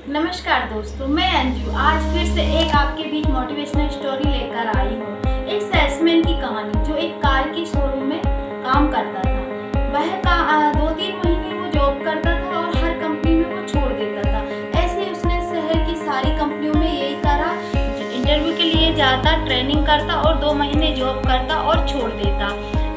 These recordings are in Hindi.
नमस्कार दोस्तों, मैं अंजू आज फिर से एक आपके बीच मोटिवेशनल स्टोरी लेकर आई हूँ। एक सेल्समैन की कहानी जो एक कार की शोरूम में काम करता था। वह 2-3 महीने वो जॉब करता था और हर कंपनी में वो छोड़ देता था। ऐसे ही उसने शहर की सारी कंपनियों में यही करा, इंटरव्यू के लिए जाता, ट्रेनिंग करता और 2 महीने जॉब करता और छोड़ देता।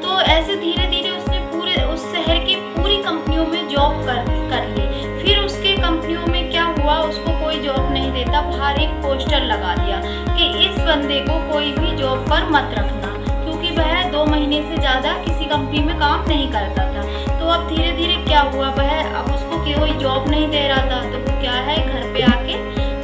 तो ऐसे धीरे धीरे उसने पूरे उस शहर की पूरी कंपनियों में जॉब कर ली। फिर उसके कंपनियों में क्या हुआ, उसको कोई जॉब नहीं देता। बाहर एक पोस्टर लगा दिया कि इस बंदे को कोई भी जॉब पर मत रखना, क्योंकि वह 2 महीने से ज़्यादा किसी कंपनी में काम नहीं करता था। तो अब धीरे धीरे क्या हुआ, वह अब उसको कोई जॉब नहीं दे रहा था, तो वो क्या है घर पे आके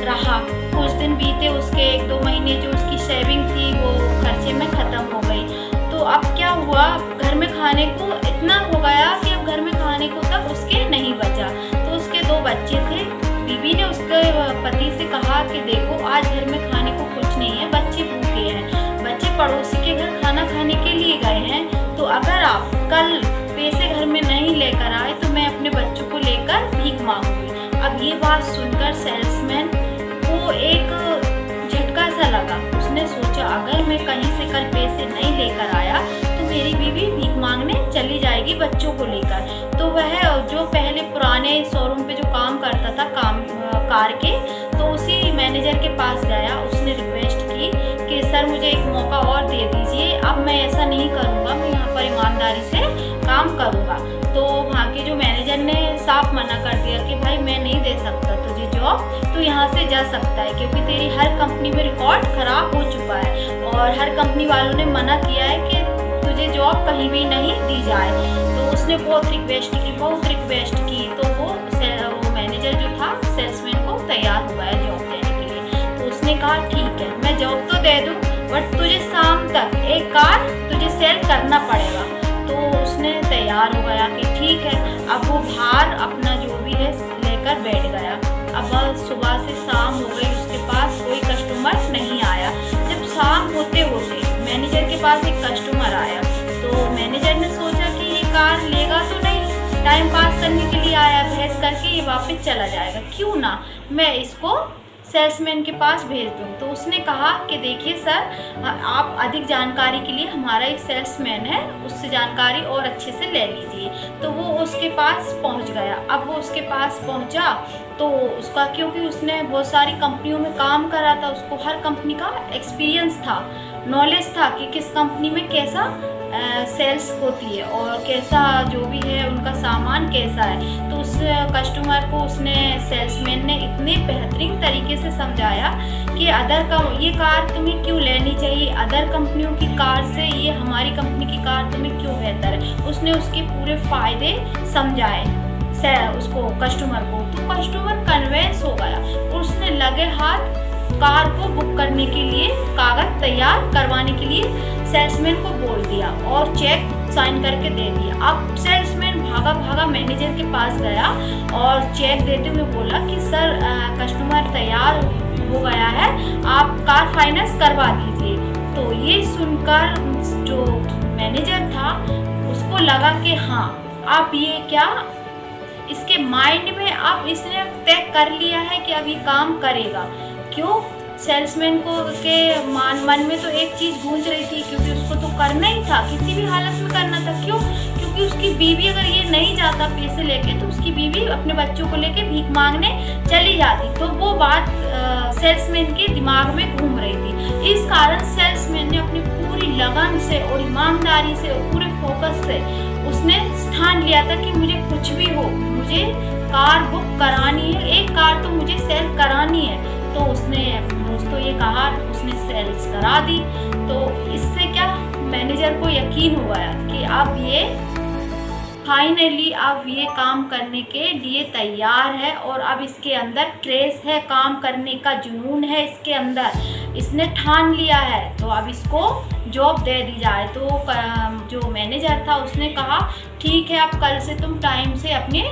रहा। कुछ दिन बीते, उसके 1-2 महीने जो उसकी सेविंग थी वो खर्चे में ख़त्म हो गई। तो अब क्या हुआ, घर में खाने को इतना हो गया कि अब घर में खाने को तक उसके नहीं बचा। तो उसके 2 बच्चे थे। बीवी ने उसके पति से कहा कि देखो आज घर में खाने को कुछ नहीं है, बच्चे भूखे हैं, बच्चे पड़ोसी के घर खाना खाने के लिए गए हैं। तो अगर आप कल पैसे घर में नहीं लेकर आए तो मैं अपने बच्चों को लेकर भीख मांगूंगी। अब ये बात सुनकर सेल्समैन को एक झटका सा लगा। उसने सोचा अगर मैं कहीं से कल पैसे नहीं लेकर आया तो मेरी बीवी भीख मांगने चली जाएगी बच्चों को लेकर। तो वह जो पहले पुराने शोरूम पे जो काम करता था कार के, तो उसी मैनेजर के पास गया। उसने रिक्वेस्ट की कि सर मुझे एक मौका और दे दीजिए, अब मैं ऐसा नहीं करूँगा, मैं यहाँ पर ईमानदारी से काम करूँगा। तो वहाँ के जो मैनेजर ने साफ मना कर दिया कि भाई मैं नहीं दे सकता तुझे जॉब, तो यहाँ से जा सकता है, क्योंकि तेरी हर कंपनी में रिकॉर्ड ख़राब हो चुका है और हर कंपनी वालों ने मना किया है कि तुझे जॉब कहीं भी नहीं दी जाए। तो उसने बहुत रिक्वेस्ट की, तो वो मैनेजर जो था सेल्समैन को तैयार हुआ है जॉब देने के लिए। तो उसने कहा ठीक है मैं जॉब तो दे दूँ, बट तुझे शाम तक एक कार तुझे सेल करना पड़ेगा। तो उसने तैयार हो गया कि ठीक है। अब वो बाहर अपना जो भी है लेकर बैठ गया। अब सुबह से शाम हो गई, उसके पास कोई कस्टमर नहीं आया। जब शाम होते होते मैनेजर के पास एक कस्टमर आया, तो मैनेजर ने सोचा कि ये कार लेगा तो नहीं, टाइम पास करने के लिए आया, बहस करके ये वापस चला जाएगा, क्यों ना मैं इसको सेल्समैन के पास भेज दूँ। तो उसने कहा कि देखिए सर, आप अधिक जानकारी के लिए हमारा एक सेल्समैन है, उससे जानकारी और अच्छे से ले लीजिए। तो वो उसके पास पहुंच गया। अब वो उसके पास पहुंचा तो उसका, क्योंकि उसने बहुत सारी कंपनियों में काम करा था, उसको हर कंपनी का एक्सपीरियंस था, नॉलेज था कि किस कंपनी में कैसा सेल्स होती है और कैसा जो भी है उनका सामान कैसा है। तो उस कस्टमर को उसने सेल्समैन ने इतने बेहतरीन तरीके से समझाया कि ये कार तुम्हें क्यों लेनी चाहिए, अदर कंपनियों की कार से ये हमारी कंपनी की कार तुम्हें क्यों बेहतर है। उसने उसके पूरे फ़ायदे समझाए उसको कस्टमर को। तो कस्टमर कन्विंस हो गया और उसने लगे हाथ कार को बुक करने के लिए, कागज तैयार करवाने के लिए सेल्समैन को बोल दिया और चेक साइन करके दे दिया। अब सेल्समैन भागा मैनेजर के पास गया और चेक देते हुए बोला कि सर कस्टमर तैयार हो गया है, आप कार फाइनेंस करवा दीजिए। तो ये सुनकर जो मैनेजर था उसको लगा कि हाँ, आप ये क्या, इसके माइंड में आप इसने तय कर लिया है कि अब ये काम करेगा। क्यों, सेल्समैन को के मन में तो एक चीज़ गूंज रही थी, क्योंकि उसको तो करना ही था, किसी भी हालत में करना था। क्यों, क्योंकि उसकी बीवी अगर ये नहीं जाता पैसे लेके तो उसकी बीवी अपने बच्चों को लेके भीख मांगने चली जाती। तो वो बात सेल्समैन के दिमाग में घूम रही थी। इस कारण सेल्समैन ने अपनी पूरी लगन से और ईमानदारी से और पूरे फोकस से उसने ठान लिया था कि मुझे कुछ भी हो, मुझे कार बुक करानी है, एक कार तो मुझे सेल करानी है। तो उसने दोस्तों ये कहा, उसने सेल्स करा दी। तो इससे क्या, मैनेजर को यकीन हो गया कि अब ये फाइनली अब ये काम करने के लिए तैयार है और अब इसके अंदर क्रेज है, काम करने का जुनून है इसके अंदर, इसने ठान लिया है, तो अब इसको जॉब दे दी जाए। तो जो मैनेजर था उसने कहा ठीक है, अब कल से तुम टाइम से अपनी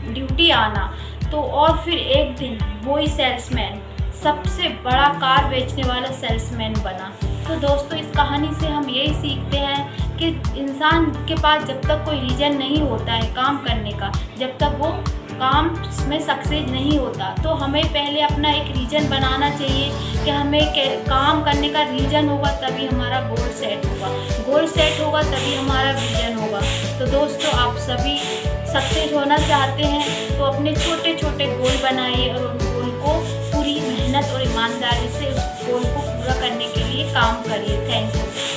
ड्यूटी आना। तो और फिर एक दिन वही सेल्समैन सबसे बड़ा कार बेचने वाला सेल्समैन बना। तो दोस्तों इस कहानी से हम यही सीखते हैं कि इंसान के पास जब तक कोई रीज़न नहीं होता है काम करने का, जब तक वो काम में सक्सेस नहीं होता। तो हमें पहले अपना एक रीज़न बनाना चाहिए कि हमें काम करने का रीज़न होगा तभी हमारा गोल सेट होगा, गोल सेट होगा तभी हमारा विजन होगा। तो दोस्तों, आप सभी सक्सेस होना चाहते हैं तो अपने छोटे छोटे गोल बनाइए और उन गोल को पूरी मेहनत और ईमानदारी से उस गोल को पूरा करने के लिए काम करिए। Thank you.